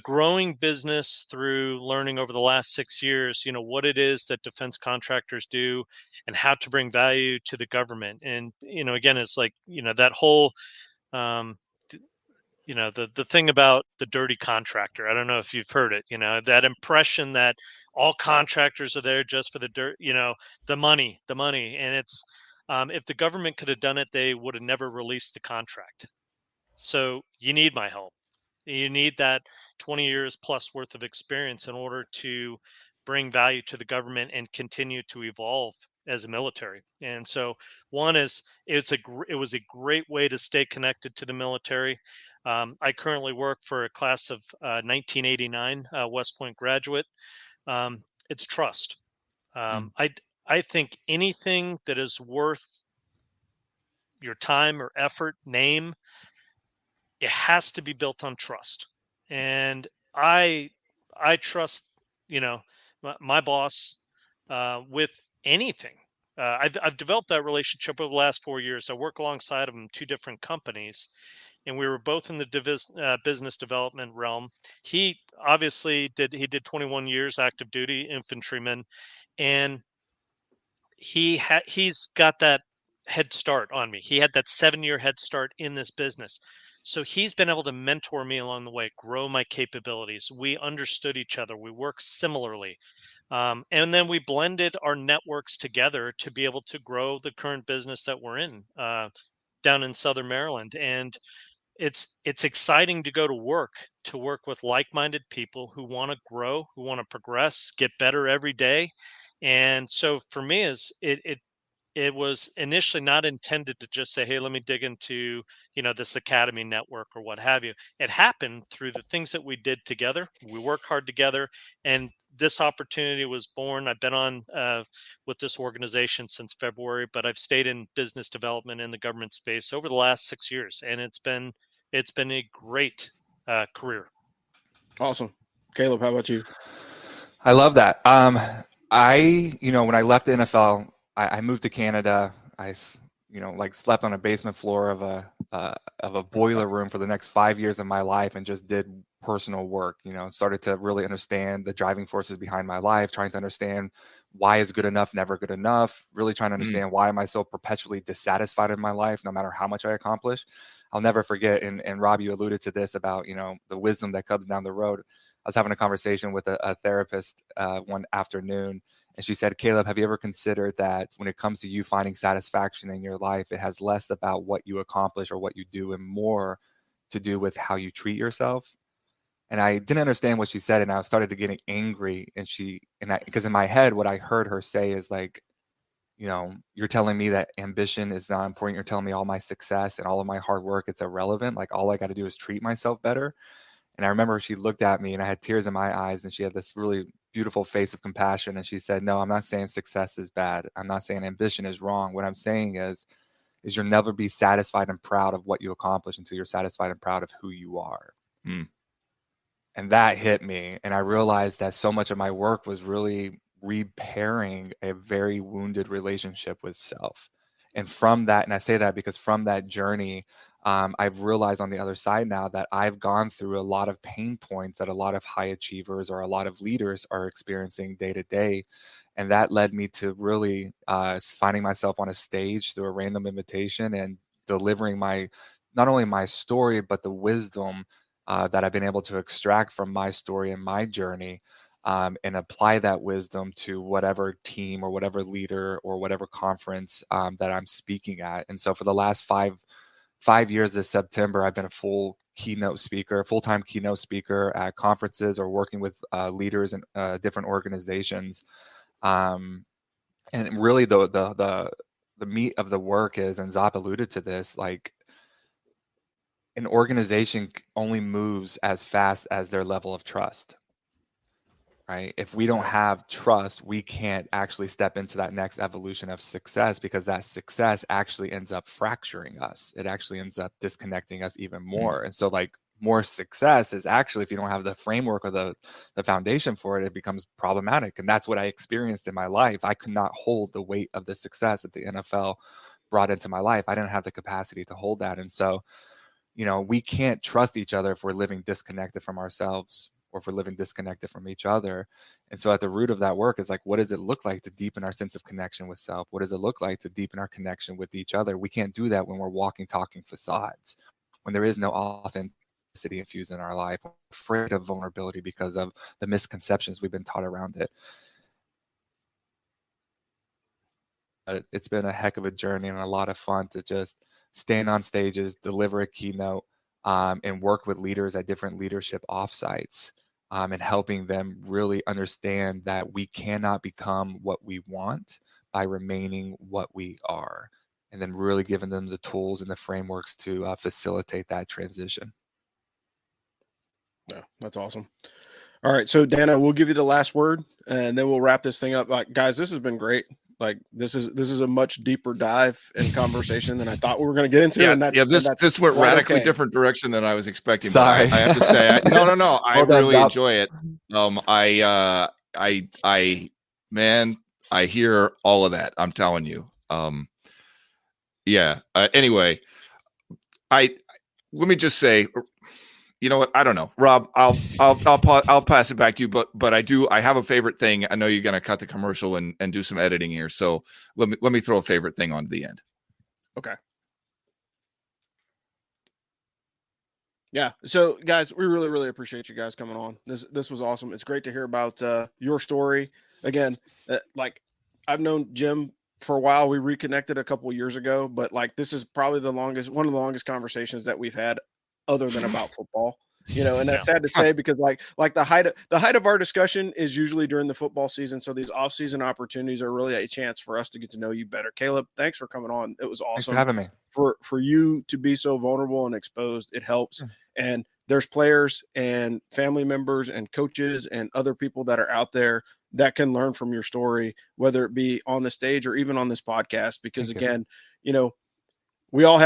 growing business through learning over the last 6 years, what it is that defense contractors do and how to bring value to the government. And, again, it's like, that whole, the thing about the dirty contractor. I don't know if you've heard it, that impression that all contractors are there just for the dirt, the money. And it's, if the government could have done it, they would have never released the contract. So you need my help. You need that 20 years plus worth of experience in order to bring value to the government and continue to evolve as a military. And so one is it was a great way to stay connected to the military. I currently work for a class of 1989 West Point graduate. It's trust. I think anything that is worth your time or effort, name, it has to be built on trust. And I trust, my boss with anything. I've developed that relationship over the last 4 years. I work alongside of him in 2 different companies, and we were both in the business development realm. He obviously did 21 years active duty infantryman, and he's got that head start on me. He had that 7-year head start in this business. So he's been able to mentor me along the way, grow my capabilities. We understood each other. We work similarly. And then we blended our networks together to be able to grow the current business that we're in down in Southern Maryland. And it's exciting to go to work with like-minded people who want to grow, who want to progress, get better every day. And so for me, it was initially not intended to just say, hey, let me dig into, this academy network or what have you. It happened through the things that we did together. We worked hard together, and this opportunity was born. I've been on with this organization since February, but I've stayed in business development in the government space over the last 6 years, and it's been a great career. Awesome. Caleb, how about you? I love that. When I left the NFL, I moved to Canada. I slept on a basement floor of a boiler room for the next 5 years of my life and just did personal work. Started to really understand the driving forces behind my life, trying to understand why is good enough never good enough, really trying to understand why am I so perpetually dissatisfied in my life no matter how much I accomplish. I'll never forget, and Rob, you alluded to this about, the wisdom that comes down the road. I was having a conversation with a therapist one afternoon, and she said, Caleb, have you ever considered that when it comes to you finding satisfaction in your life, it has less about what you accomplish or what you do and more to do with how you treat yourself? And I didn't understand what she said, and I started to getting angry. Because in my head, what I heard her say is like, you're telling me that ambition is not important. You're telling me all my success and all of my hard work, it's irrelevant. Like all I got to do is treat myself better. And I remember she looked at me and I had tears in my eyes, and she had this really beautiful face of compassion. And she said, no, I'm not saying success is bad. I'm not saying ambition is wrong. What I'm saying is you'll never be satisfied and proud of what you accomplish until you're satisfied and proud of who you are. And that hit me. And I realized that so much of my work was really repairing a very wounded relationship with self. And from that, and I say that because from that journey, I've realized on the other side now that I've gone through a lot of pain points that a lot of high achievers or a lot of leaders are experiencing day to day. And that led me to really finding myself on a stage through a random invitation and delivering not only my story, but the wisdom that I've been able to extract from my story and my journey, and apply that wisdom to whatever team or whatever leader or whatever conference that I'm speaking at. And so for the last five years this September, I've been a full-time keynote speaker at conferences or working with leaders in different organizations. And really the meat of the work is, and Zop alluded to this, like an organization only moves as fast as their level of trust. Right? If we don't have trust, we can't actually step into that next evolution of success, because that success actually ends up fracturing us. It actually ends up disconnecting us even more. And so like more success is actually, if you don't have the framework or the foundation for it, it becomes problematic. And that's what I experienced in my life. I could not hold the weight of the success that the NFL brought into my life. I didn't have the capacity to hold that. And so, we can't trust each other if we're living disconnected from ourselves, or if we're living disconnected from each other. And so at the root of that work is like, what does it look like to deepen our sense of connection with self? What does it look like to deepen our connection with each other? We can't do that when we're walking, talking facades, when there is no authenticity infused in our life. We're afraid of vulnerability because of the misconceptions we've been taught around it. It's been a heck of a journey and a lot of fun to just stand on stages, deliver a keynote, and work with leaders at different leadership offsites, and helping them really understand that we cannot become what we want by remaining what we are, and then really giving them the tools and the frameworks to facilitate that transition. Yeah, that's awesome. All right, so Dana, we'll give you the last word, and then we'll wrap this thing up. Like, guys, this has been great. Like, this is a much deeper dive and conversation than I thought we were going to get into. Yeah, this went radically different direction than I was expecting. Sorry, I have to say, no. I really enjoy it. Man, I hear all of that. I'm telling you. Anyway, let me just say, you know what? I don't know, Rob. I'll pass it back to you. But I have a favorite thing. I know you're going to cut the commercial and do some editing here. So let me throw a favorite thing onto the end. Okay. Yeah. So guys, we really, really appreciate you guys coming on. This was awesome. It's great to hear about your story. Again, like, I've known Jim for a while. We reconnected a couple of years ago, but like, this is probably one of the longest conversations that we've had other than about football, and that's sad to say, because like the height of our discussion is usually during the football season. So these off-season opportunities are really a chance for us to get to know you better. Caleb, thanks for coming on. It was awesome. Thanks for having me. For you to be so vulnerable and exposed, it helps. And there's players and family members and coaches and other people that are out there that can learn from your story, whether it be on the stage or even on this podcast, because again, we all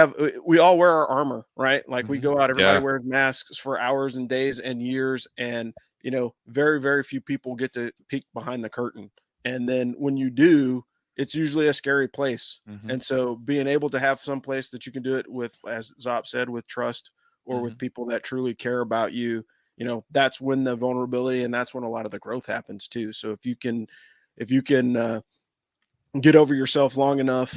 wear our armor, right? Like, we go out, everybody wears masks for hours and days and years. And, very, very few people get to peek behind the curtain. And then when you do, it's usually a scary place. And so being able to have some place that you can do it with, as Zop said, with trust, or with people that truly care about you, that's when the vulnerability, and that's when a lot of the growth happens too. So if you can get over yourself long enough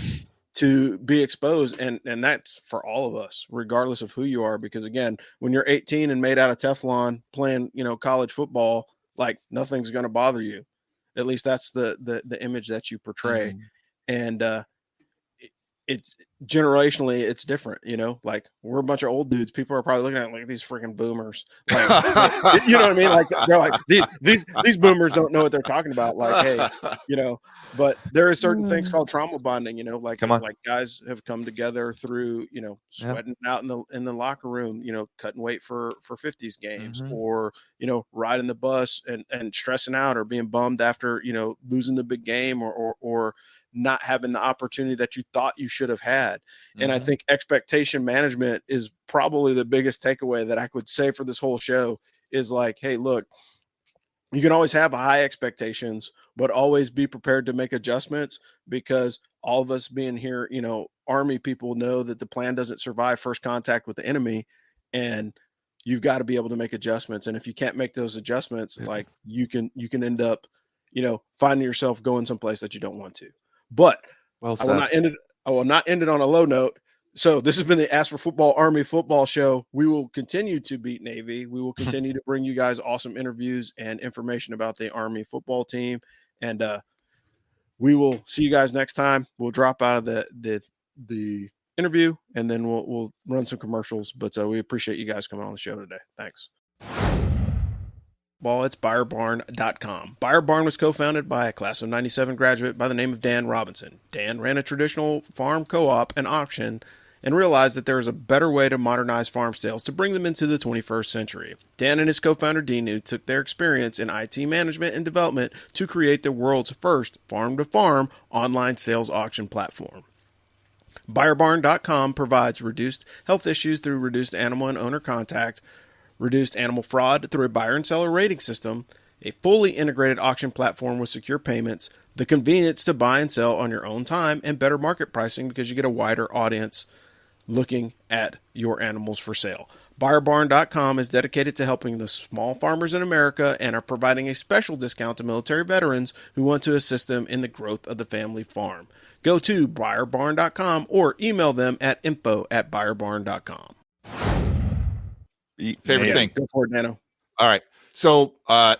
to be exposed, and that's for all of us, regardless of who you are, because again, when you're 18 and made out of Teflon playing, college football, like, nothing's going to bother you. At least that's the image that you portray. And it's generationally, it's different, like, we're a bunch of old dudes. People are probably looking at like these freaking boomers, like, you know what I mean? Like, they're like, these boomers don't know what they're talking about. Like, hey, but there is certain things called trauma bonding, like guys have come together through, sweating out in the locker room, cutting weight for 50s games, or, riding the bus and stressing out, or being bummed after, losing the big game, or not having the opportunity that you thought you should have had. And I think expectation management is probably the biggest takeaway that I could say for this whole show, is like, hey, look, you can always have high expectations, but always be prepared to make adjustments, because all of us being here, Army people, know that the plan doesn't survive first contact with the enemy, and you've got to be able to make adjustments. And if you can't make those adjustments, like, you can end up, finding yourself going someplace that you don't want to. But well said. I will not end it on a low note. So this has been the Ask for Football Army Football Show. We will continue to beat Navy. We will continue to bring you guys awesome interviews and information about the Army football team. And we will see you guys next time. We'll drop out of the interview, and then we'll run some commercials. But we appreciate you guys coming on the show today. Thanks. It's BuyerBarn.com. Buyer Barn was co-founded by a class of 97 graduate by the name of Dan Robinson. Dan ran a traditional farm co-op and auction and realized that there is a better way to modernize farm sales to bring them into the 21st century. Dan and his co-founder Dinu took their experience in IT management and development to create the world's first farm-to-farm online sales auction platform. BuyerBarn.com provides reduced health issues through reduced animal and owner contact, reduced animal fraud through a buyer and seller rating system, a fully integrated auction platform with secure payments, the convenience to buy and sell on your own time, and better market pricing because you get a wider audience looking at your animals for sale. BuyerBarn.com is dedicated to helping the small farmers in America and are providing a special discount to military veterans who want to assist them in the growth of the family farm. Go to BuyerBarn.com or email them at info@BuyerBarn.com. Favorite thing. Go for it, Nano. All right. So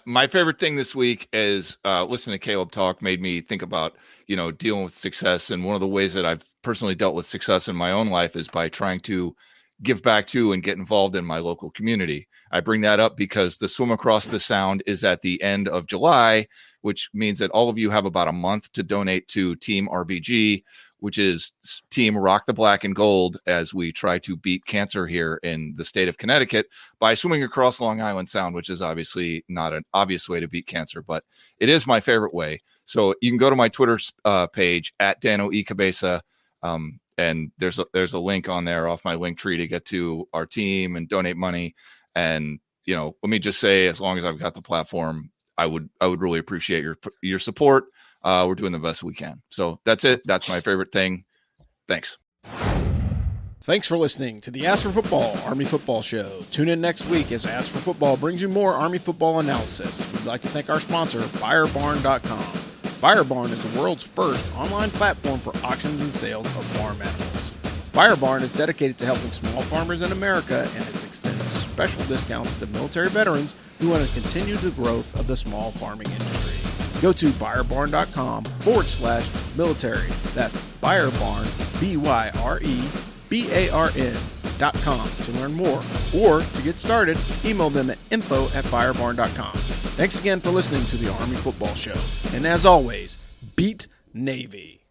my favorite thing this week is listening to Caleb talk made me think about, dealing with success. And one of the ways that I've personally dealt with success in my own life is by trying to give back to and get involved in my local community. I bring that up because the Swim Across the Sound is at the end of July, which means that all of you have about a month to donate to Team RBG, which is Team Rock the Black and Gold, as we try to beat cancer here in the state of Connecticut by swimming across Long Island Sound, which is obviously not an obvious way to beat cancer, but it is my favorite way. So you can go to my Twitter page at Dano E. Cabeza, and there's a link on there off my link tree to get to our team and donate money. And, let me just say, as long as I've got the platform, I would really appreciate your support. We're doing the best we can. So that's it. That's my favorite thing. Thanks. Thanks for listening to the Ask for Football Army Football Show. Tune in next week as Ask for Football brings you more Army football analysis. We'd like to thank our sponsor, BuyerBarn.com. BuyerBarn is the world's first online platform for auctions and sales of farm animals. BuyerBarn is dedicated to helping small farmers in America, and it's extending special discounts to military veterans who want to continue the growth of the small farming industry. Go to BuyerBarn.com/military. That's BuyerBarn, BYREBARN.com to learn more. Or to get started, email them at info@BuyerBarn.com. Thanks again for listening to the Army Football Show. And as always, beat Navy.